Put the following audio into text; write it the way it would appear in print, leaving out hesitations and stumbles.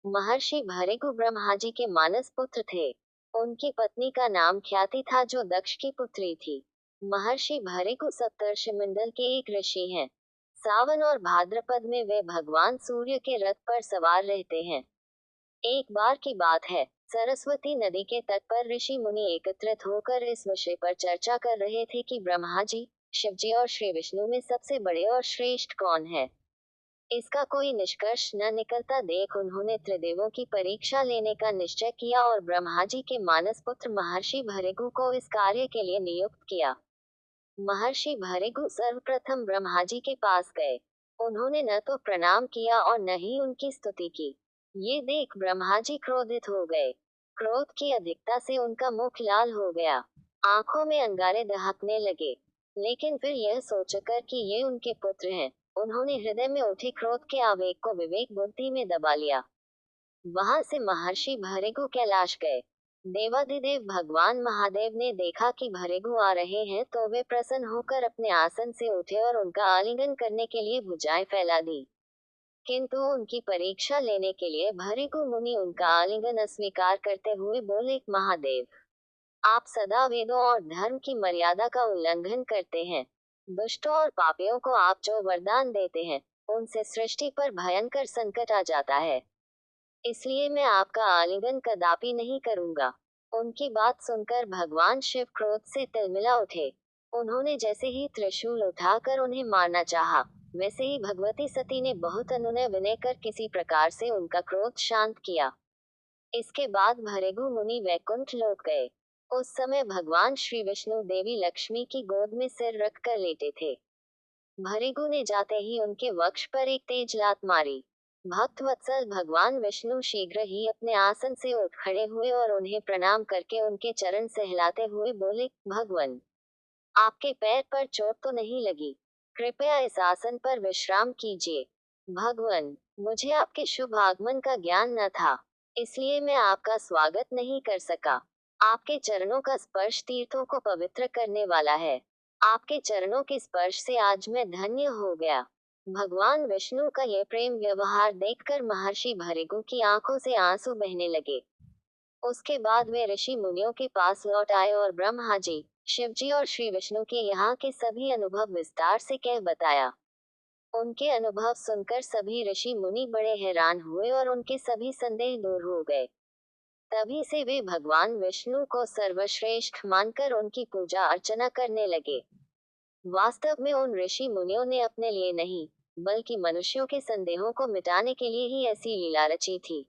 महर्षि भृगु ब्रह्मा जी के मानस पुत्र थे। उनकी पत्नी का नाम ख्याति था जो दक्ष की पुत्री थी। महर्षि भृगु सप्तर्षिमंडल के एक ऋषि हैं। सावन और भाद्रपद में वे भगवान सूर्य के रथ पर सवार रहते हैं। एक बार की बात है, सरस्वती नदी के तट पर ऋषि मुनि एकत्रित होकर इस विषय पर चर्चा कर रहे थे कि ब्रह्मा जी, शिव जी और श्री विष्णु में सबसे बड़े और श्रेष्ठ कौन है। इसका कोई निष्कर्ष न निकलता देख उन्होंने त्रिदेवों की परीक्षा लेने का निश्चय किया और ब्रह्मा जी के मानस पुत्र महर्षि भृगु को इस कार्य के लिए नियुक्त किया। महर्षि भृगु सर्वप्रथम ब्रह्मा जी के पास गए। उन्होंने न तो प्रणाम किया और न ही उनकी स्तुति की। ये देख ब्रह्मा जी क्रोधित हो गए। क्रोध की अधिकता से उनका मुख लाल हो गया। आंखों में अंगारे दहकने लगे। लेकिन फिर यह सोचकर कि ये उनके पुत्र हैं, उन्होंने हृदय में उठे क्रोध के आवेग को विवेक बुद्धि में दबा लिया। वहां से महर्षि भृगु कैलाश गए। देवाधिदेव भगवान महादेव ने देखा कि भृगु आ रहे हैं तो वे प्रसन्न होकर अपने आसन से उठे और उनका आलिंगन करने के लिए भुजाएं फैला दी। किंतु उनकी परीक्षा लेने के लिए भृगु मुनि उनका आलिंगन अस्वीकार करते हुए बोले, महादेव, आप सदा वेदों और धर्म की मर्यादा का उल्लंघन करते हैं। दुष्टों और पापियों को आप जो वरदान देते हैं, उनसे सृष्टि पर भयंकर संकट आ जाता है। इसलिए मैं आपका आलिंगन कदापि नहीं करूंगा। उनकी बात सुनकर भगवान शिव क्रोध से तिलमिला उठे। उन्होंने जैसे ही त्रिशूल उठाकर उन्हें मारना चाहा, वैसे ही भगवती सती ने बहुत अनुनय विनय कर किसी प्रकार से उनका क्रोध शांत किया। इसके बाद भृगु मुनि वैकुंठ लौट गए। उस समय भगवान श्री विष्णु देवी लक्ष्मी की गोद में सिर रख कर लेटे थे। भृगु ने जाते ही उनके वक्ष पर एक तेज लात मारी। भक्त वत्सल भगवान विष्णु शीघ्र ही अपने आसन से उठ खड़े हुए और उन्हें प्रणाम करके उनके चरण सहलाते हुए बोले, भगवान, आपके पैर पर चोट तो नहीं लगी? कृपया इस आसन पर विश्राम कीजिए। भगवान, मुझे आपके शुभ आगमन का ज्ञान न था, इसलिए मैं आपका स्वागत नहीं कर सका। आपके चरणों का स्पर्श तीर्थों को पवित्र करने वाला है। आपके चरणों के स्पर्श से आज मैं धन्य हो गया। भगवान विष्णु का यह प्रेम व्यवहार देखकर महर्षि भृगु की आंखों से आंसू बहने लगे। उसके बाद वे ऋषि मुनियों के पास लौट आए और ब्रह्मा जी, शिव जी और श्री विष्णु के यहाँ के सभी अनुभव विस्तार से कह बताया। उनके अनुभव सुनकर सभी ऋषि मुनि बड़े हैरान हुए और उनके सभी संदेह दूर हो गए। तभी से वे भगवान विष्णु को सर्वश्रेष्ठ मानकर उनकी पूजा अर्चना करने लगे। वास्तव में उन ऋषि मुनियों ने अपने लिए नहीं, बल्कि मनुष्यों के संदेहों को मिटाने के लिए ही ऐसी लीला रची थी।